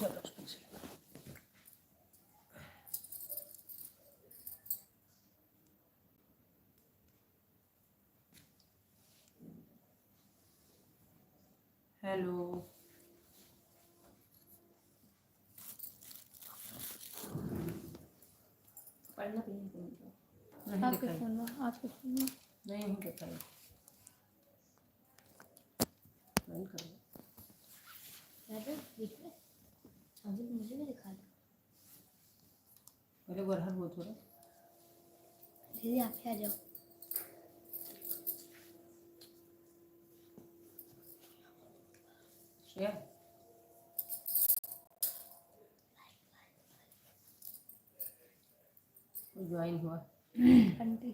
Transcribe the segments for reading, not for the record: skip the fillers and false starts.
Hello, पढ़ना भी नहीं आपके फोन में नहीं दिखाई बंद करो। अभी मुझे भी दिखा दो। पहले बाहर वो थोड़ा दीदी आप आ जाओ। श्रेया ज्वाइन हुआ आंटी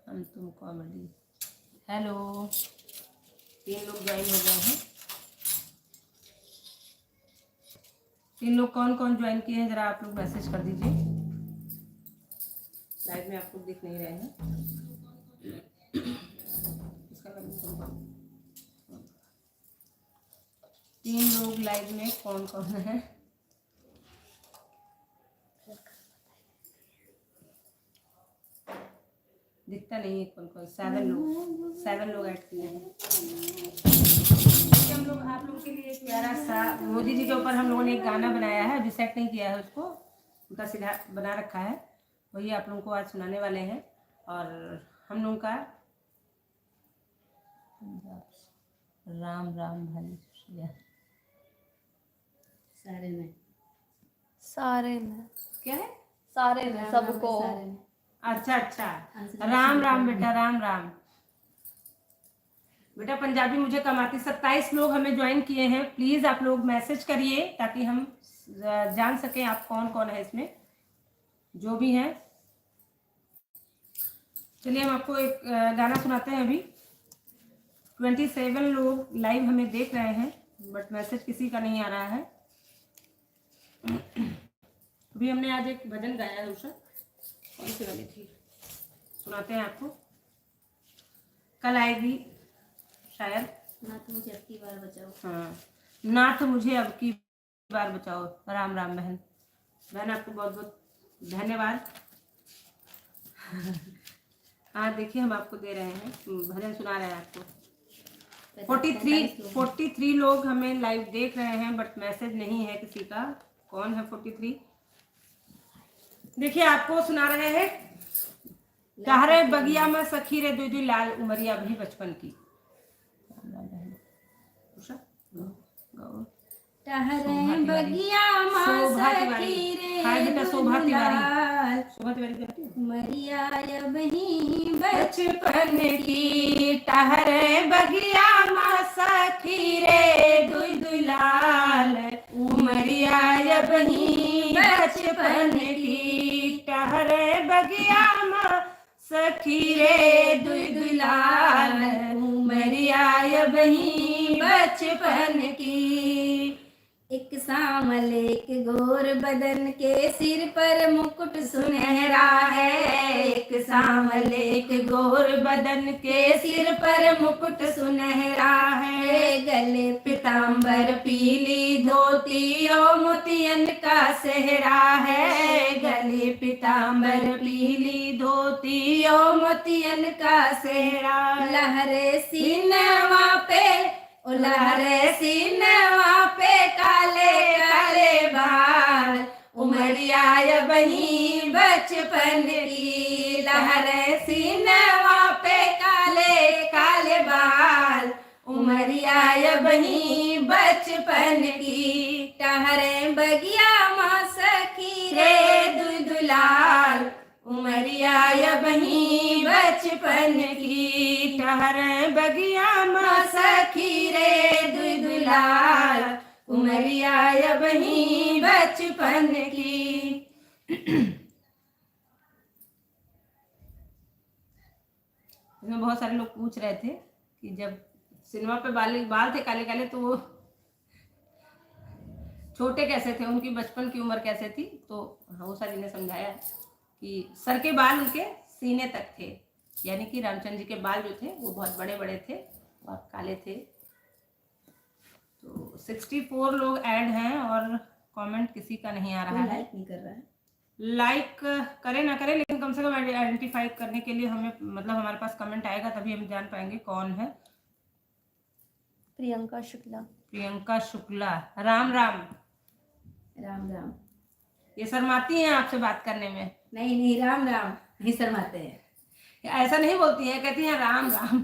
हम तुम कॉमेडी। हेलो, 3 लोग ज्वाइन हो गए हैं। 3 लोग कौन कौन ज्वाइन किए हैं जरा आप लोग मैसेज कर दीजिए। लाइव में आप लोग दिख नहीं रहे हैं। इसका नाम 3 लोग लाइव में कौन कौन है? दिखता नहीं है कौन कौन। 7 लोग ऐड किए हैं। हम लोग आप लोगों के लिए एक प्यारा सा मोदी जी के ऊपर हम लोगों ने एक गाना बनाया है, अभी सेट नहीं किया है उसको, उनका सीधा बना रखा है, वही आप लोगों को आज सुनाने वाले हैं। और हम लोगों का राम राम भाई सारे में क्या है? सारे में सबको। अच्छा अच्छा, राम राम बेटा, राम राम बेटा। पंजाबी मुझे कमाती। 27 लोग हमें ज्वाइन किए हैं। प्लीज आप लोग मैसेज करिए ताकि हम जान सकें आप कौन कौन है इसमें, जो भी हैं। चलिए हम आपको एक गाना सुनाते हैं। अभी 27 लोग लाइव हमें देख रहे हैं, बट मैसेज किसी का नहीं आ रहा है। अभी हमने आज एक भजन गाया है। उषा कौन सी वाली थी, सुनाते हैं आपको। कल आएगी शायद। नाथ मुझे अब की बार बचाओ। हाँ, नाथ मुझे अब की बार बचाओ। राम राम बहन। बहन आपको बहुत बहुत धन्यवाद। हाँ देखिए, हम आपको दे रहे हैं, भजन सुना रहे हैं आपको। 43 लोग हमें लाइव देख रहे हैं, बट मैसेज नहीं है किसी का। कौन है 43? देखिए आपको सुना रहे हैं। कहरे बगिया में सखी रे दुई दुई लाल उमरिया भी बचपन की। टहरे बगिया सखी रे शोभा तिवारी उमरिया बही बचपन की। टहरे बगिया में सखी रे दुई दुई लाल उमरिया बही बचपन की। टहरे बगिया में सखी रे दुई दुई लाल उमरिया बही बचपन की। एक सामल एक गोर बदन के सिर पर मुकुट सुनहरा है। एक सामल एक गोर बदन के सिर पर मुकुट सुनहरा है। गले पीताम्बर पीली धोती ओ मोतियन का सेहरा है। गले पीताम्बर पीली धोती ओ मोतियन का सेहरा। लहरे सीनवा पे ओ लहरे सीनवा पे काले काले बाल उमरिया बही बचपन की। लहरे सीनवा पे काले काले बाल उमरिया बही बचपन की। टहरे बगिया माँ सखी रे दुई दुई लाल उमरिया बही बचपन की। टहरे बगिया माँ सखी रे दुई दुई लाल उमरिया बही बचपन की। इसमें बहुत सारे लोग पूछ रहे थे कि जब सिनेमा पे बाल थे काले काले, तो वो छोटे कैसे थे, उनकी बचपन की उम्र कैसे थी। तो उषा जी ने समझाया कि सर के बाल उनके सीने तक थे, यानी कि रामचंद्र जी के बाल जो थे वो बहुत बड़े बड़े थे और काले थे। तो 64 लोग ऐड हैं और कमेंट किसी का नहीं आ रहा है। लाइक नहीं कर रहा है। लाइक करे ना करे, लेकिन कम से कम आइडेंटिफाई करने के लिए हमें, मतलब हमारे पास कमेंट आएगा तभी हम जान पाएंगे कौन है। प्रियंका शुक्ला। प्रियंका शुक्ला, राम राम। राम राम। ये शर्माती हैं आपसे बात करने में? नहीं नहीं, राम राम, नहीं शर्माते हैं। ऐसा नहीं बोलती हैं, कहती हैं राम राम।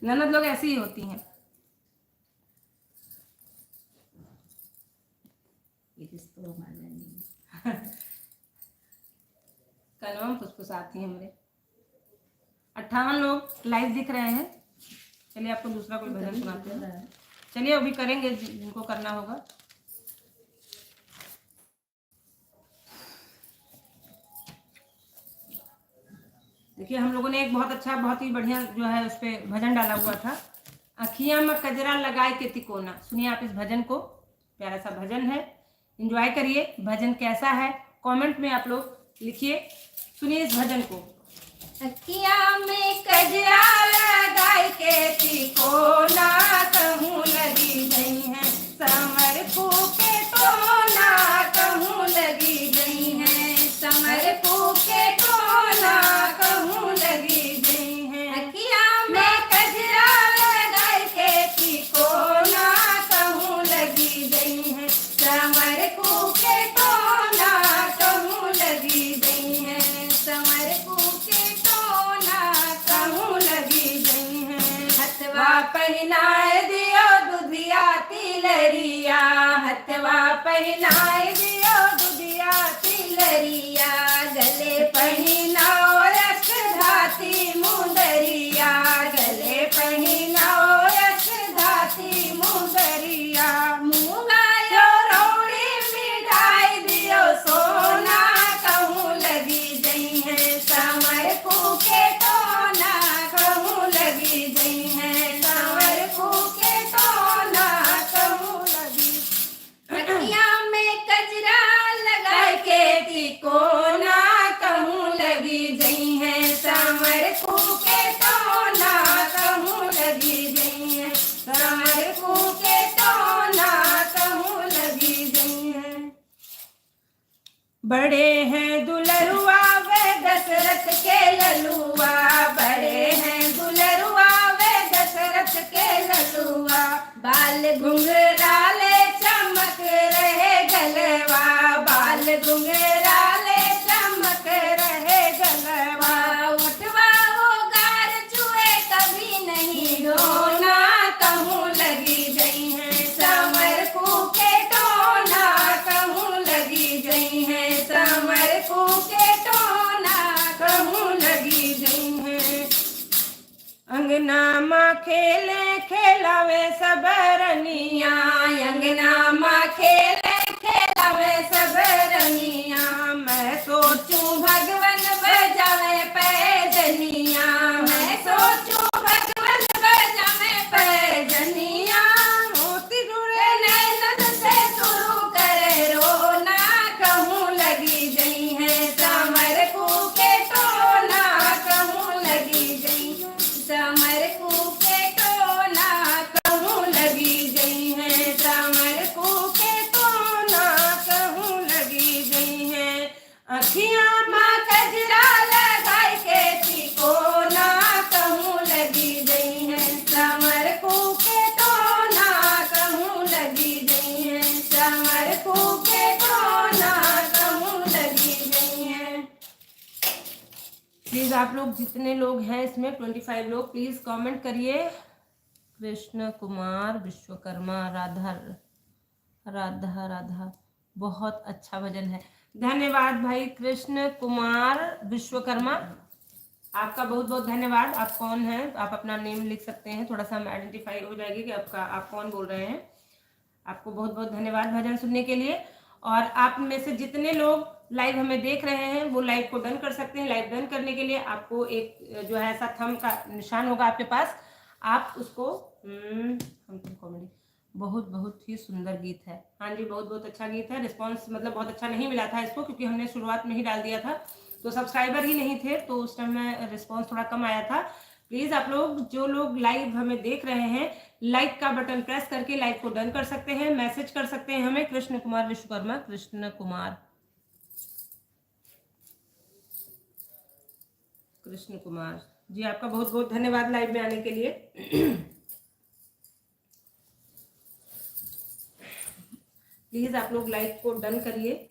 ननद लोग ऐसी ही होती हैं। ये तो मानना नहीं। कलम फुसफुसाती हैं मेरे। 58 लोग लाइव दिख रहे हैं। चलिए आपको दूसरा कोई भजन सुनाते हैं। चलिए अभी करेंगे जिनको करना होगा। देखिए हम लोगों ने एक बहुत अच्छा, बहुत ही बढ़िया जो है उस पर भजन डाला हुआ था, अखियां में कजरा लगाए के तिकोना। सुनिए आप इस भजन को, प्यारा सा भजन है, एंजॉय करिए। भजन कैसा है कमेंट में आप लोग लिखिए। सुनिए इस भजन को। अखियां में कजरा लगाए के तिकोना, कहूँ लगी गई है समर फूके टोना, कहूँ लगी गई है समर फूके टोना, कहूँ लगी गई है। अखियां में कजरा लगाए के तिकोना, कहूँ लगी गई है समर फूके टोना, कहूँ लगी गई है समर फूके टोना, कहूँ लगी गई है। हथवा पहनाए दियो दुधिया तिलरिया, हथवा पहनाए दियो दुधिया तिलरिया, गले पहनाओ रख धाती मुंदरिया, गले पहनाओ रख धाती मुंदरिया। मूंगा यो रोड़ी मिठाई दियो सोना, कहूँ लगी गई है समर फूके टोना, कहूँ लगी गई है समर फूके टोना, कहूँ लगी। अखियां में कजरा लगाए के तिकोना, कहूँ लगी गई है समर फूके टोना, कहूँ लगी गई है समर फूके टोना, कहूँ लगी गई है। बड़े हैं दुलरुआ वे दशरथ के ललुआ, बड़े हैं दुलरुआ वे दशरथ के ललुआ, बाल घुंघराले चमक रहे गलवा, बाल घुंघराले चमक रहे गलवा। उठवा वो गार चुए कभी नहीं ढोना, कहूँ लगी गई है समर फूके टोना, कहूँ लगी गई है समर फूके टोना, कहूँ लगी गई है। अंगना माँ खेले खेलावे सब रनिया, अंगना माँ खेले खेलावे सब रनिया, मैं सोचूं भगवन बजावे पैजनिया, मैं सोचूं भगवन बजावे पैजनिया। मोती जुड़े नैनन से शुरू करे रोना, कहूँ लगी गई है समर फूके टोना, कहूँ लगी गई समर फूके टोना, कहूँ लगी गई है समर फूके टोना, कहूँ लगी गई है। अखियां माँ कजरा लगाए के तिकोना, कहूँ लगी गई है समर फूके टोना, कहूँ लगी गई है समर फूके टोना, कहूँ लगी गई है। प्लीज़ आप लोग जितने लोग हैं इसमें 25 लोग, प्लीज़ कमेंट करिए। कृष्ण कुमार विश्वकर्मा, राधा राधा राधा, बहुत अच्छा भजन है। धन्यवाद भाई कृष्ण कुमार विश्वकर्मा, आपका बहुत बहुत धन्यवाद। आप कौन हैं, आप अपना नेम लिख सकते हैं, थोड़ा सा हम आइडेंटिफाई हो जाएगी कि आप कौन बोल रहे हैं। आपको बहुत बहुत धन्यवाद भजन सुनने के लिए। और आप में से जितने लोग लाइव हमें देख रहे हैं वो लाइव को डन कर सकते हैं। लाइव डन करने के लिए आपको एक जो है ऐसा थंब का निशान होगा आपके पास, आप उसको हम कॉमेडी बहुत बहुत ही सुंदर गीत है। हाँ जी, बहुत बहुत अच्छा गीत है। रिस्पांस मतलब बहुत अच्छा नहीं मिला था इसको, क्योंकि हमने शुरुआत में ही डाल दिया था, तो सब्सक्राइबर ही नहीं थे, तो उस टाइम में रिस्पांस थोड़ा कम आया था। प्लीज़ आप लोग जो लोग लाइव हमें देख रहे हैं, लाइक का बटन प्रेस करके लाइव को डन कर सकते हैं, मैसेज कर सकते हैं हमें कृष्ण कुमार विश्वकर्मा, कृष्ण कुमार जी, आपका बहुत बहुत धन्यवाद लाइव में आने के लिए। प्लीज आप लोग लाइक को डन करिए।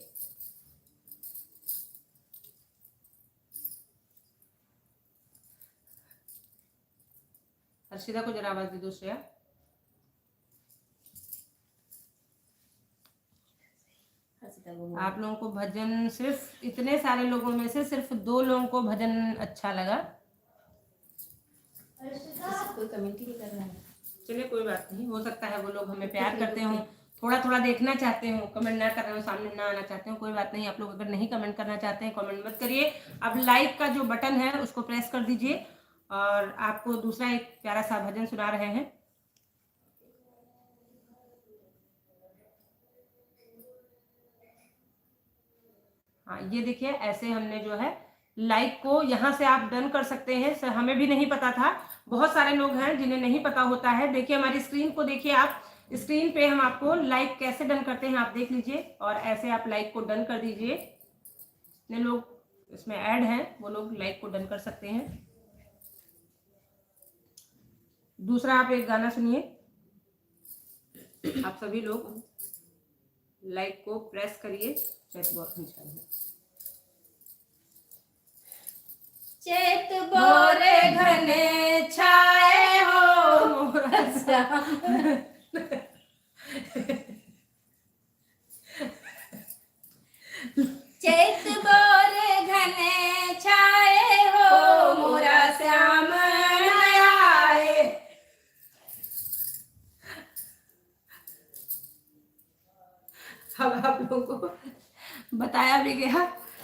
हर्षिता को जरा आवाज दे दो श्रेया। आप लोगों को भजन, सिर्फ इतने सारे लोगों में से सिर्फ 2 लोगों को भजन अच्छा लगा। कोई कमेंट ही नहीं कर रहा है। चलिए कोई बात नहीं, हो सकता है वो लोग हमें प्यार करते हो, थोड़ा थोड़ा देखना चाहते हो, कमेंट ना कर रहे हो, सामने ना आना चाहते हो, कोई बात नहीं। आप लोग अगर नहीं कमेंट करना चाहते हैं, कमेंट मत करिए। अब लाइक का जो बटन है उसको प्रेस कर दीजिए, और आपको दूसरा एक प्यारा सा भजन सुना रहे हैं। हाँ, ये देखिए, ऐसे हमने जो है लाइक को यहाँ से आप डन कर सकते हैं। सर, हमें भी नहीं पता था, बहुत सारे लोग हैं जिन्हें नहीं पता होता है। देखिए हमारी स्क्रीन को देखिए, आप स्क्रीन पे हम आपको लाइक कैसे डन करते हैं आप देख लीजिए, और ऐसे आप लाइक को डन कर दीजिए। जितने लोग इसमें ऐड हैं वो लोग लाइक को डन कर सकते हैं। दूसरा आप एक गाना सुनिए, आप सभी लोग लाइक को प्रेस करिए। चैत बोरे घने छाए हो चैत बोरे घने छाए हो मोरा श्याम आए। अब आप लोगों को बताया भी गया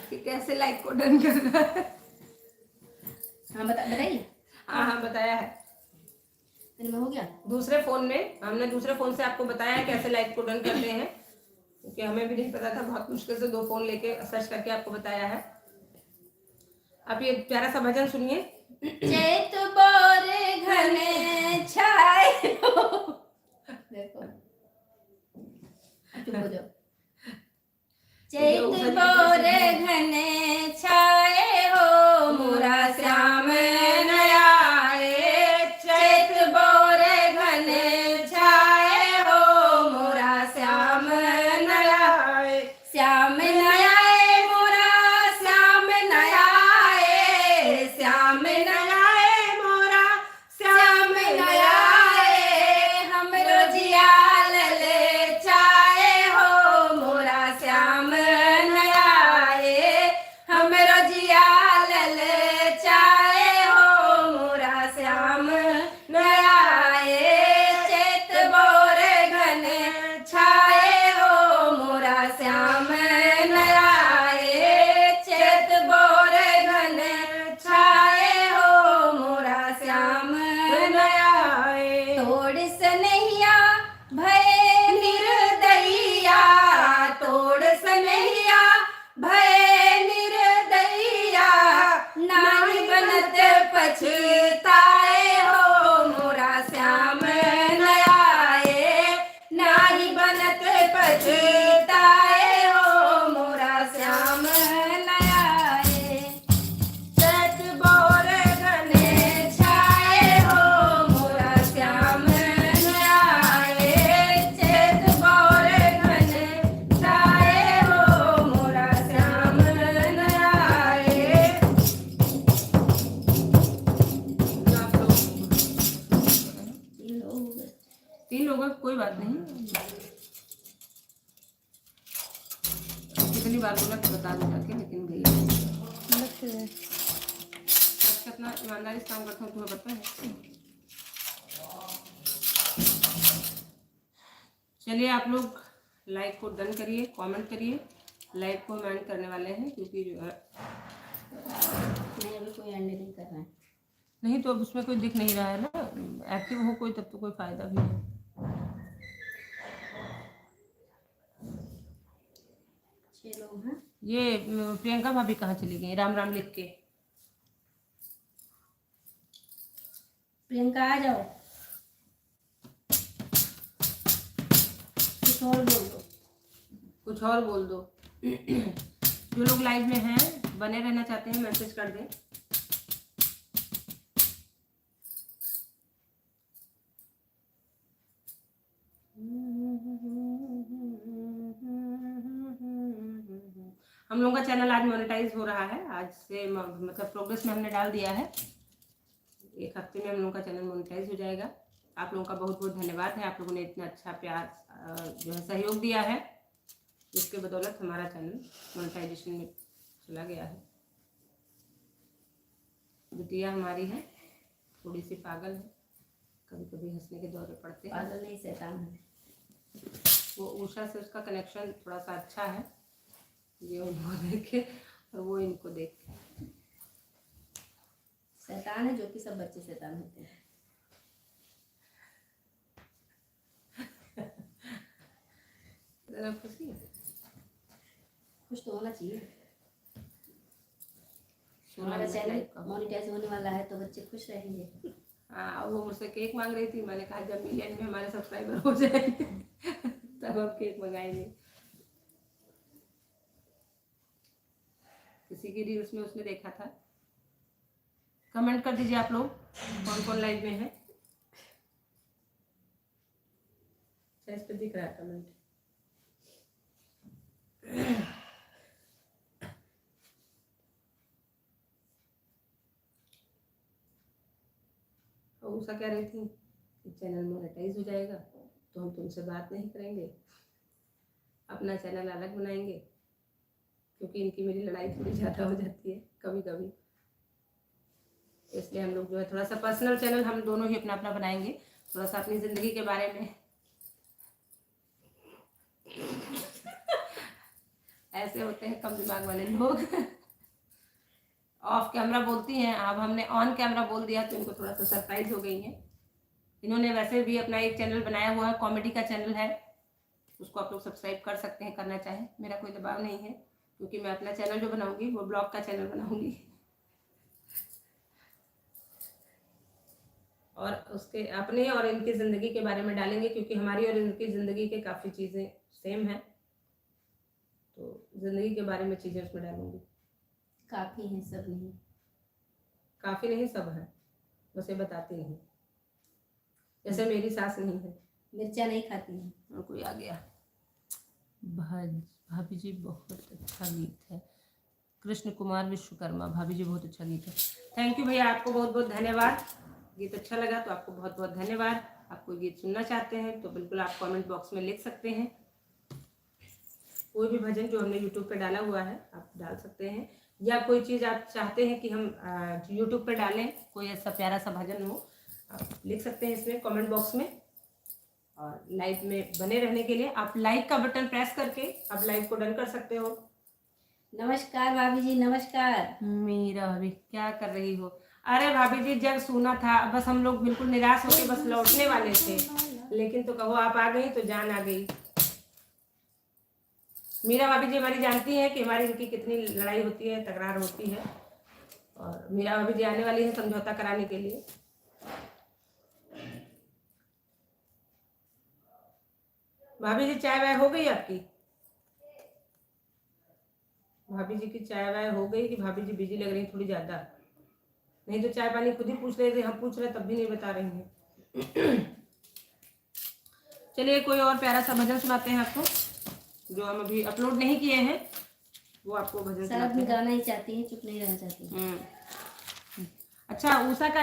कि कैसे लाइक को डन करना है। हाँ बताइए। हाँ बताया है, हो गया। दूसरे फोन में हमने दूसरे फोन से आपको बताया है कैसे लाइक को डन करते हैं, क्योंकि हमें भी नहीं पता था, बहुत मुश्किल से 2 फोन लेके सर्च करके आपको बताया है। आप ये प्यारा सा भजन सुनिए। चैत बोरे घने छाए हो। देखो चुप हो जाओ। चैत बोरे घने छाए हो मोरा श्याम नयाए। चैत बोरे घने छाए हो मोरा श्याम नयाए। श्याम नयाए मोरा श्याम नयाए। श्याम नयाए मोरा श्याम नयाए। हमरो जियाल ले चाहे हो मोरा श्याम नयाए। हमरो जियाल ले चाहे हो मोरा श्याम नयाए। चैत बोरे घने छाए हो मोरा श्याम नयाए। चैत बोरे घने छाए हो मोरा श्याम नयाए। तोड़ सनहिया भय निर्दयिया। तोड़ सनहिया भय निर्दयिया। नाहि बनत पछताए हो मोरा श्याम नयाए। नाहि बनत पछताए हो मोरा श्याम नयाए। चैत बोरे घने छाए हो मोरा श्याम नयाए। चैत बोरे घने छाए हो मोरा श्याम नयाए। तीन लोगों कोई बात नहीं, कितनी बार बोला तो बता दो जाके, लेकिन भैया कितना ईमानदारी से काम करता हूँ तुम्हें पता है। चलिए आप लोग लाइक को डन करिए, कमेंट करिए। लाइव को हम एंड करने वाले हैं, क्योंकि जो है नहीं अभी कोई एंड नहीं कर रहा है। नहीं तो अब उसमें कोई दिख नहीं रहा है ना, एक्टिव हो कोई तब तो कोई फायदा भी है। हाँ? ये प्रियंका भाभी कहाँ चली गई राम राम लिख के? प्रियंका आ जाओ, कुछ और बोल दो। कुछ और बोल दो। जो लोग लाइव में हैं बने रहना चाहते हैं मैसेज कर दें। हम लोगों का चैनल आज मोनेटाइज हो रहा है, आज से मतलब प्रोग्रेस में हमने डाल दिया है। एक हफ्ते में हम लोगों का चैनल मोनेटाइज हो जाएगा। आप लोगों का बहुत बहुत धन्यवाद है, आप लोगों ने इतना अच्छा प्यार जो है सहयोग दिया है, जिसके बदौलत हमारा चैनल मोनेटाइजेशन में चला गया है। बिटिया हमारी है थोड़ी सी पागल है, कभी कभी हंसने के दौरे पड़ते हैं। पागल नहीं, शैतान है। वो उषा से उसका कनेक्शन थोड़ा सा अच्छा है, ये उनको देख के और वो इनको देख के। शैतान है, जो कि सब बच्चे शैतान होते हैं। जरा खुशी है, खुश तो होना चाहिए। 16 हमारा मिनट चैनल लाइव का। मोनेटाइज होने वाला है तो बच्चे खुश रहेंगे। हाँ, वो मुझसे केक मांग रही थी, मैंने कहा जब मिलियन में हमारे सब्सक्राइबर हो जाएंगे तब हम केक मंगाएंगे। किसी की रील्स में उसने देखा था। कमेंट कर दीजिए आप लोग कौन कौन लाइव में है। इस पे दिख रहा है कमेंट। और उषा कह रही थी कि चैनल मोनेटाइज हो जाएगा तो हम तुमसे बात नहीं करेंगे, अपना चैनल अलग बनाएंगे, क्योंकि इनकी मेरी लड़ाई थोड़ी ज़्यादा हो जाती है कभी कभी। इसलिए हम लोग जो है थोड़ा सा पर्सनल चैनल हम दोनों ही अपना अपना बनाएंगे, थोड़ा सा अपनी ज़िंदगी के बारे में। ऐसे होते हैं कम दिमाग वाले लोग। ऑफ कैमरा बोलती हैं, अब हमने ऑन कैमरा बोल दिया तो इनको थोड़ा सा सरप्राइज हो गई है। इन्होंने वैसे भी अपना एक चैनल बनाया हुआ है, कॉमेडी का चैनल है, उसको आप लोग सब्सक्राइब कर सकते हैं, करना चाहें, मेरा कोई दबाव नहीं है, क्योंकि मैं अपना चैनल जो बनाऊंगी वो ब्लॉग का चैनल बनाऊंगी और उसके अपने और इनकी ज़िंदगी के बारे में डालेंगे, क्योंकि हमारी और इनकी ज़िंदगी के काफ़ी चीज़ें सेम हैं, तो ज़िंदगी के बारे में चीज़ें उसमें डालूंगी। काफी है, सब नहीं। काफ़ी नहीं, सब है, बस ये बताती नहीं। जैसे मेरी सास नहीं है, मिर्चा नहीं खाती है। और कोई आ गया। भाभी जी बहुत अच्छा गीत है। कृष्ण कुमार विश्वकर्मा, भाभी जी बहुत अच्छा गीत है। थैंक यू भैया, आपको बहुत बहुत धन्यवाद। गीत अच्छा लगा तो आपको बहुत बहुत धन्यवाद। आप कोई गीत सुनना चाहते हैं तो बिल्कुल आप कमेंट बॉक्स में लिख सकते हैं। कोई भी भजन जो हमने यूट्यूब पे डाला हुआ है आप डाल सकते हैं, या कोई चीज़ आप चाहते हैं कि हम यूट्यूब पे डालें, कोई ऐसा प्यारा सा भजन हो, आप लिख सकते हैं इसमें कमेंट बॉक्स में। और लाइव में बने रहने के लिए आप लाइक का बटन प्रेस करके आप लाइव को डन कर सकते हो। नमस्कार भाभी जी, नमस्कार। मीरा भाभी क्या कर रही हो? अरे भाभी जी जब सुना था बस हम लोग बिल्कुल निराश होके बस लौटने वाले थे, लेकिन तो कहो आप आ गई तो जान आ गई। मीरा भाभी जी हमारी जानती हैं कि हमारी इनकी कितनी लड़ाई होती है, तकरार होती है, और मीरा भाभी जी आने वाली है समझौता कराने के लिए। भाभी जी चाय वाय हो गई आपकी? भाभी जी की चाय वाय हो गई कि भाभी जी बिजी लग रही थोड़ी ज्यादा? नहीं तो चाय पानी खुद ही पूछ रहे थे, हम पूछ रहे तब भी नहीं बता रही हैं। चलिए कोई और प्यारा सा भजन सुनाते हैं आपको, जो हम अभी अपलोड नहीं किए हैं, वो आपको भजन सब आदमी गाना ही चाहती है, चुप नहीं रहना चाहती। अच्छा उषा का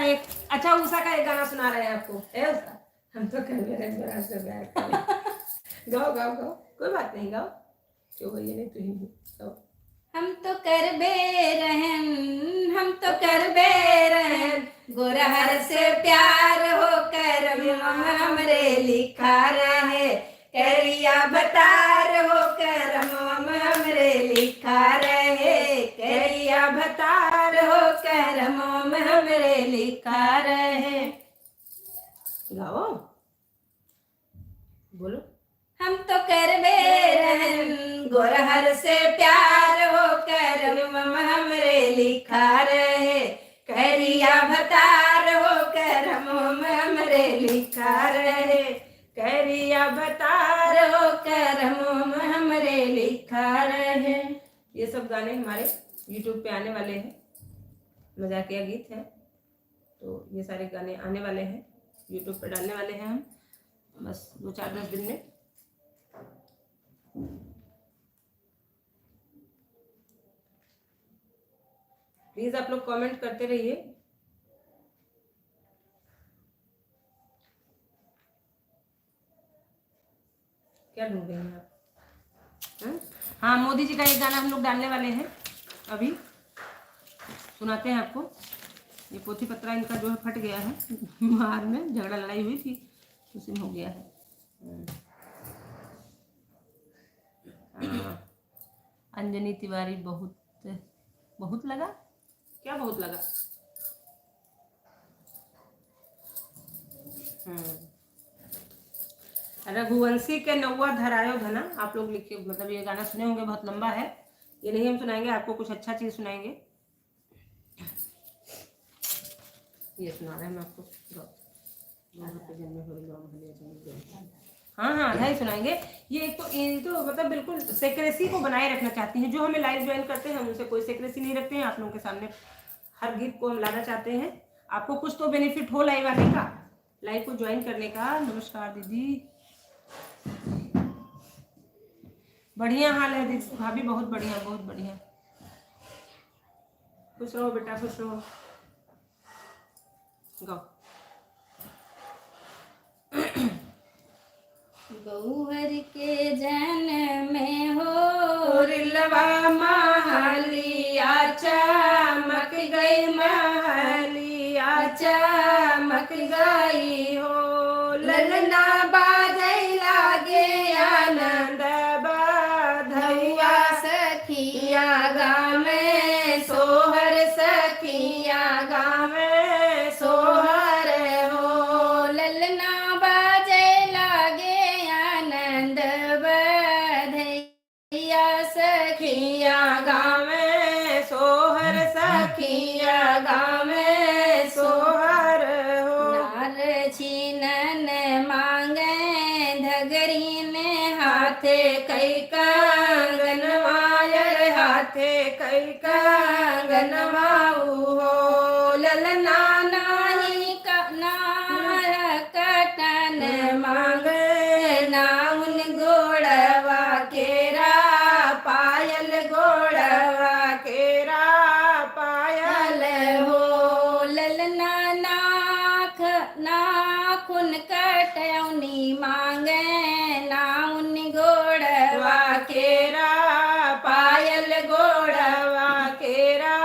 एक गाना सुना रहे हैं आपको। ए उषा, हम तो कर रहे हैं गाओ गाओ गाओ, कोई बात नहीं, गाओ, क्यों गई नहीं तुम गाओ। हम तो कर बेरहन, हम तो कर बेरहन, गोरहर से प्यार हो कर हमरे लिखा रहे, करिया भतार हो कर हमरे लिखा रहे, करिया भतार हो कर हमरे लिखा रहे। गाओ, बोलो। हम तो कर बेरहन, गोरहर से प्यार हो करम हमरे लिखा रहे, करिया भतार हो करम हमरे लिखा रहे, करिया भतार हो करम हमरे लिखा रहे। ये सब गाने हमारे YouTube पे आने वाले हैं, मजाकिया गीत है, तो ये सारे गाने आने वाले हैं, YouTube पे डालने वाले हैं हम बस 2-4-10 दिन में। प्लीज आप लोग कमेंट करते रहिए। क्या ढूंढ रहे हैं आप? हाँ, मोदी जी का एक गाना हम लोग डालने वाले हैं, अभी सुनाते हैं आपको। ये पोथी पत्रा इनका जो है फट गया है, बाहर में झगड़ा लड़ाई हुई थी, उसी में हो गया है। अंजनी तिवारी बहुत बहुत लगा, क्या बहुत लगा? रघुवंशी के नौवा धरायो धना, आप लोग लिखिए, मतलब ये गाना सुने होंगे, बहुत लंबा है, ये नहीं हम सुनाएंगे, आपको कुछ अच्छा चीज सुनाएंगे। ये सुना रहे हैं हम आपको, हाँ हाँ नहीं सुनाएंगे। ये तो मतलब बिल्कुल सेक्रेसी को बनाए रखना चाहती हैं, जो हमें लाइव ज्वाइन करते हैं हम उनसे कोई सेक्रेसी नहीं रखते हैं। आप लोगों के सामने हर गीत को हम लाना चाहते हैं, आपको कुछ तो बेनिफिट हो लाइव आने का, लाइव को ज्वाइन करने का। नमस्कार दीदी, बढ़िया हाल है दीदी, भाभी बहुत बढ़िया, बहुत बढ़िया। खुश रहो बेटा, खुश रहो। गाओ। गौहर के जन में हो रिलवा महलिया चमक गई, महलिया चमक गई हो, ललना बाजै लागे आनंद बधैया, सखिया गावे सोहर सखिया गावे सोहर हो, ललना बाजे लागे आनंद बधैया, सखिया गावे सोहर, सखिया गावे सोहर हो। नार छीनन मांगे धगरीन हाथे कई कंगन मायर हाथे कई कंगन माऊ हो, ललना नाही नार कटन मांगे नाउन गोड़वा केरा, पायल गोड़वा केरा पायल हो, ललना नाख नाखुन कटौनी मांगे नाउन गोड़वा केरा पायल गोड़वा केरा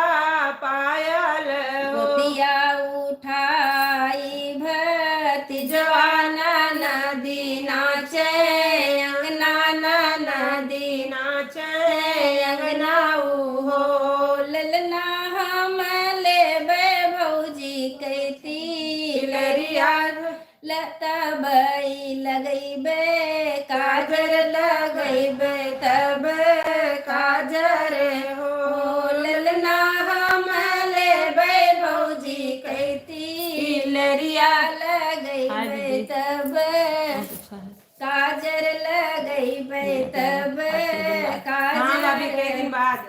पायल हो। गोतिया उठाई भति जवाना नदी नाचे, अंगना नदी नाचे अंगनाऊ हो, ललना हम लेबे भौजी कहती लरिया तबई लगैबे काजर लगैबे तब काजर हो, ललना हम लेबे भौजी कहती लरिया लगैबे तब काजर लगैबे तब हाँ भाभी, कई दिन काजर। बाद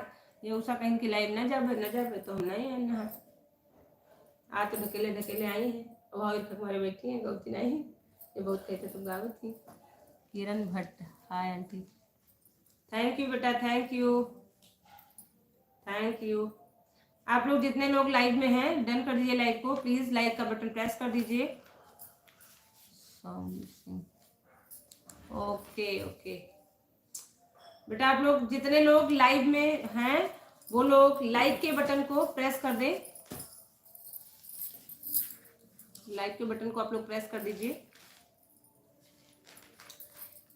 ये उषा कहीं की लाइव न जब तो हम नहीं आए यहाँ, आ तो ढकेले ढकेले आई हैं, वहाँ हमारे बैठी हैं गौती नहीं, ये बहुत कहते तुम गावे थी। Kiran Bhatt, hi aunty, thank you बेटा, थैंक यू थैंक यू। आप लोग जितने लोग लाइव में हैं डन कर दीजिए लाइव को, प्लीज लाइक का बटन प्रेस कर दीजिए। ओके ओके बेटा, आप लोग जितने लोग लाइव में हैं वो लोग लाइक के बटन को प्रेस कर दें, लाइक के बटन को आप लोग प्रेस कर दीजिए।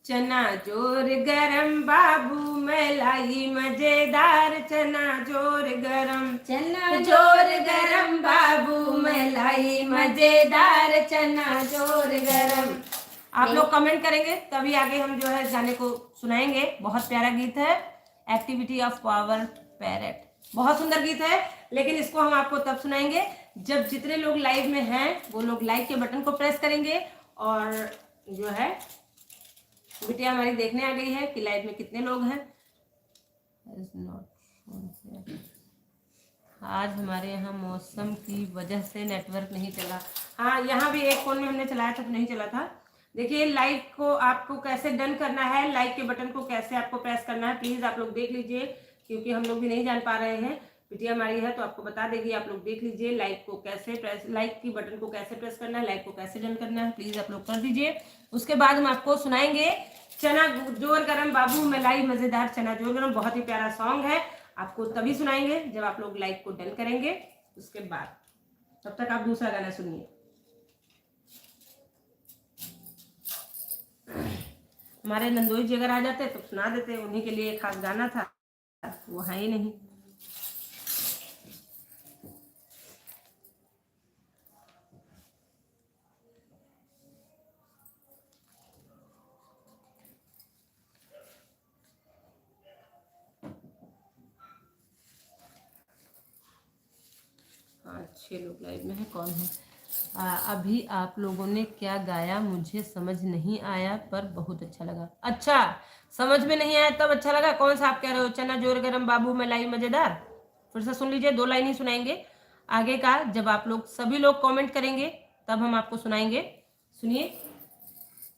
चना जोर गरम बाबू मैं लाई मजेदार, चना जोर गरम, चना जोर गरम बाबू मैं लाई मजेदार, चना जोर गरम, आप लोग कमेंट करेंगे तभी आगे हम जो है इस गाने को सुनाएंगे। बहुत प्यारा गीत है, एक्टिविटी ऑफ पावर पैरेट, बहुत सुंदर गीत है। लेकिन इसको हम आपको तब सुनाएंगे जब जितने लोग लाइव में हैं वो लोग लाइक के बटन को प्रेस करेंगे। और जो है बिटिया हमारी देखने आ गई है कि लाइव में कितने लोग हैं। आज हमारे यहाँ मौसम की वजह से नेटवर्क नहीं चला। हाँ, यहाँ भी एक फोन में हमने चलाया था तो नहीं चला था। देखिए लाइक को आपको कैसे डन करना है, लाइक के बटन को कैसे आपको प्रेस करना है, प्लीज आप लोग देख लीजिए, क्योंकि हम लोग भी नहीं जान पा रहे हैं। बिटिया हमारी है तो आपको बता देगी, आप लोग देख लीजिए लाइक को कैसे प्रेस, लाइक की बटन को कैसे प्रेस करना है, लाइक को कैसे डन करना है, प्लीज आप लोग कर दीजिए। उसके बाद हम आपको सुनाएंगे चना जोर गरम बाबू मलाई मजेदार चना जोर गरम, बहुत ही प्यारा सॉन्ग है। आपको तभी सुनाएंगे जब आप लोग लाइक को डन करेंगे। उसके बाद तब तक आप दूसरा गाना सुनिए। हमारे नंदोई जी अगर आ जाते तो सुना देते, उन्हीं के लिए खास गाना था, वो है ही नहीं। हाँ, 6 लोग लाइव में है, कौन है? अभी आप लोगों ने क्या गाया मुझे समझ नहीं आया पर बहुत अच्छा लगा। अच्छा, समझ में नहीं आया तब अच्छा लगा? कौन सा आप कह रहे हो? चना जोर गरम बाबू मलाई मजेदार, फिर से सुन लीजिए, 2 लाइन ही सुनाएंगे। आगे का जब आप लोग सभी लोग कमेंट करेंगे तब हम आपको सुनाएंगे। सुनिए।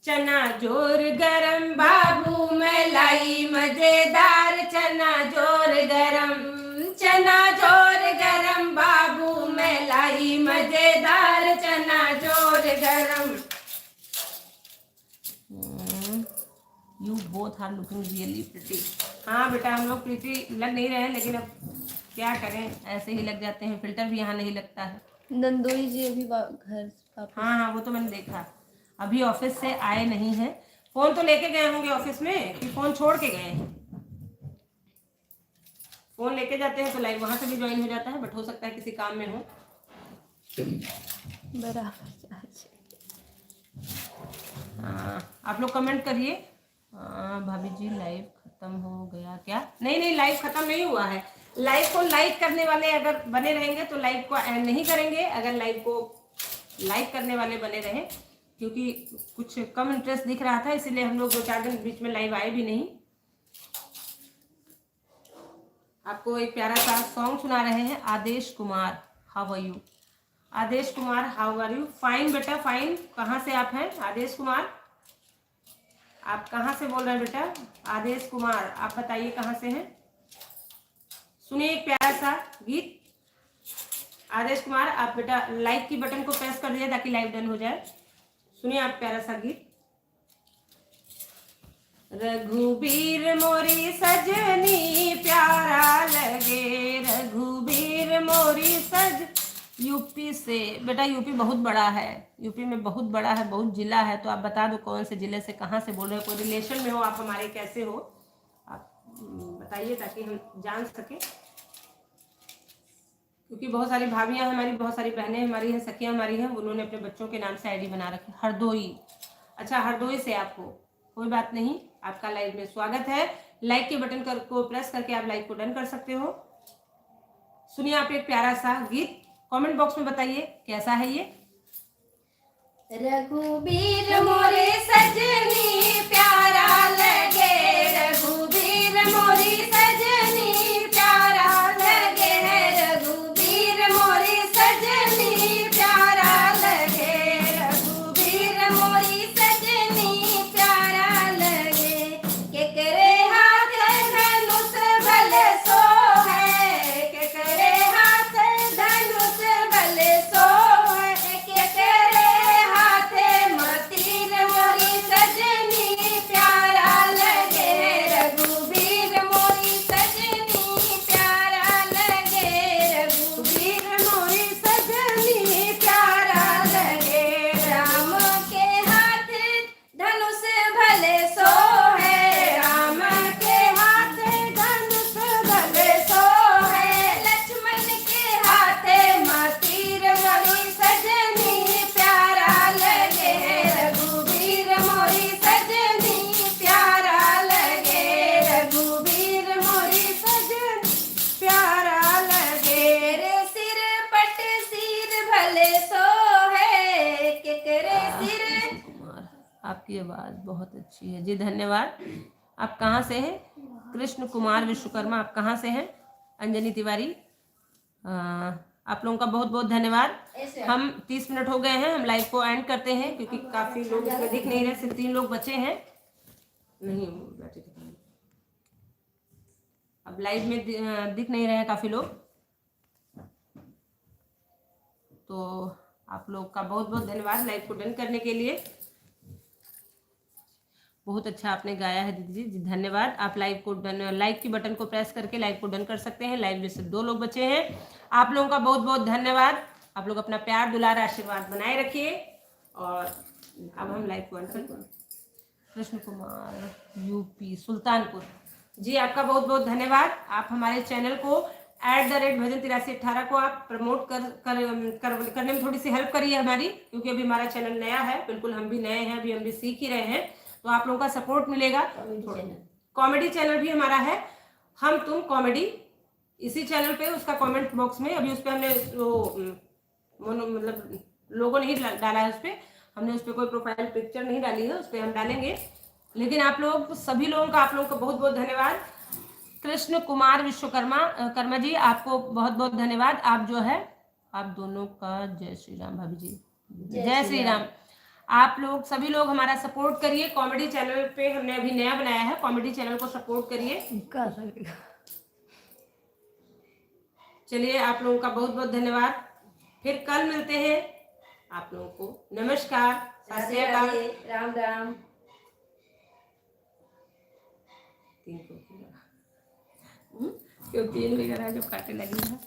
चना जोर गरम बाबू मलाई मजेदार, चना जोर गरम, चना जोर गरम बाबू मलाई मजेदार, चना जोर गरम। You both are looking really pretty. हाँ बेटा, हम लोग प्रिटी लग नहीं रहे हैं, लेकिन अब क्या करें, ऐसे ही लग जाते हैं, फिल्टर भी यहाँ नहीं लगता है। नंदोई जी अभी घर वापस। हाँ, वो तो मैंने देखा, अभी ऑफिस से आए नहीं हैं। फोन तो लेके गए होंगे ऑफिस में कि फोन छोड़ के गए हैं? फोन लेके जाते हैं तो लाइव वहां से भी ज्वाइन हो जाता है, बट हो सकता है किसी काम में हो। बराबर। हाँ, आप लोग कमेंट करिए। भाभी जी लाइव खत्म हो गया क्या? नहीं नहीं, लाइव खत्म नहीं हुआ है। लाइव को लाइक करने वाले अगर बने रहेंगे तो लाइव को एंड नहीं करेंगे, अगर लाइव को लाइक करने वाले बने रहे, क्योंकि कुछ कम इंटरेस्ट दिख रहा था, इसीलिए हम लोग 2-4 दिन बीच में लाइव आए भी नहीं। आपको एक प्यारा सा सॉन्ग सुना रहे हैं, Adesh Kumar, how are you? Adesh Kumar, how are you? Fine बेटा, फाइन। कहाँ से आप हैं आदेश कुमार? आप कहाँ से बोल रहे हैं बेटा? आदेश कुमार, आप बताइए कहाँ से हैं? सुनिए एक प्यारा सा गीत। आदेश कुमार, आप बेटा लाइक की बटन को प्रेस कर दीजिए ताकि लाइव डन हो जाए। सुनिए आप प्यारा सा गीत। रघुबीर मोरी सजनी प्यारा लगे, रघुबीर मोरी सज। यूपी से बेटा, यूपी बहुत बड़ा है, यूपी में बहुत बड़ा है, बहुत जिला है, तो आप बता दो कौन से जिले से, कहाँ से बोल रहे हो, कोई रिलेशन में हो आप हमारे, कैसे हो आप बताइए ताकि हम जान सके। क्योंकि बहुत सारी भाभियां हमारी, बहुत सारी बहनें हमारी हैं, सखियां हमारी हैं, उन्होंने अपने बच्चों के नाम से आईडी बना रखी। हरदोई, अच्छा हरदोई से आपको, कोई बात नहीं, आपका लाइव में स्वागत है। लाइक के बटन को प्रेस करके आप लाइक को डन कर सकते हो। सुनिए आप एक प्यारा सा गीत, कमेंट बॉक्स में बताइए कैसा है ये। रघुबीर मोरे सजनी प्यारा लगे, रघुबीर मोरी सजनी प्यारा लगे, रघुबीर मोरी सजनी प्यारा लगे, रघुबीर मोरी सजनी प्यारा लगे। के करे हाथ धनुष बल सो है, के करे हाथ धनुष बल सो है, के करे हाथ मतीर मोरी सजनी आपकी आवाज़ बहुत अच्छी है जी, धन्यवाद। आप कहाँ से हैं? कृष्ण कुमार विश्वकर्मा, आप कहाँ से हैं? अंजनी तिवारी, आप लोगों का बहुत बहुत धन्यवाद। हम 30 मिनट हो गए हैं, हम लाइव को एंड करते हैं क्योंकि काफ़ी लोग इसमें दिख नहीं रहे, सिर्फ 3 लोग बचे हैं। नहीं बैठे थे, अब लाइव में दिख नहीं रहे हैं काफ़ी लोग, तो आप लोग का बहुत बहुत धन्यवाद लाइव को डन करने के लिए। बहुत अच्छा आपने गाया है दीदी जी, धन्यवाद। आप लाइव को डन, लाइक की बटन को प्रेस करके लाइव को डन कर सकते हैं। लाइव में सिर्फ 2 लोग बचे हैं। आप लोगों का बहुत बहुत धन्यवाद। आप लोग अपना प्यार दुलार आशीर्वाद बनाए रखिए और अब हम लाइव को एंड करते हैं। कृष्ण कुमार यूपी सुल्तानपुर जी, आपका बहुत बहुत धन्यवाद। आप हमारे चैनल को @भजन 8318 को आप प्रमोट करने में थोड़ी सी हेल्प करिए हमारी, क्योंकि अभी हमारा चैनल नया है, बिल्कुल हम भी नए हैं, अभी हम भी सीख ही रहे हैं, तो आप लोगों का सपोर्ट मिलेगा। कॉमेडी चैनल भी हमारा है, हम तुम कॉमेडी, इसी चैनल पे उसका कमेंट बॉक्स में अभी उस पर हमने मतलब लोगो नहीं डाला है, उस पर हमने उस पर कोई प्रोफाइल पिक्चर नहीं डाली है, उस पर हम डालेंगे। लेकिन आप लोग सभी लोगों का, आप लोगों का बहुत बहुत धन्यवाद। कृष्ण कुमार विश्वकर्मा जी, आपको बहुत बहुत धन्यवाद। आप जो है, आप दोनों का जय श्री राम भाभी जी, जय श्री राम। आप लोग सभी लोग हमारा सपोर्ट करिए। कॉमेडी चैनल पे हमने अभी नया बनाया है, कॉमेडी चैनल को सपोर्ट करिए। चलिए, आप लोगों का बहुत बहुत धन्यवाद। फिर कल मिलते हैं। आप लोगों को नमस्कार, सत श्री अकाल, राम राम। 3 क्योंकि 3 वगैरह जो काटे लगी है।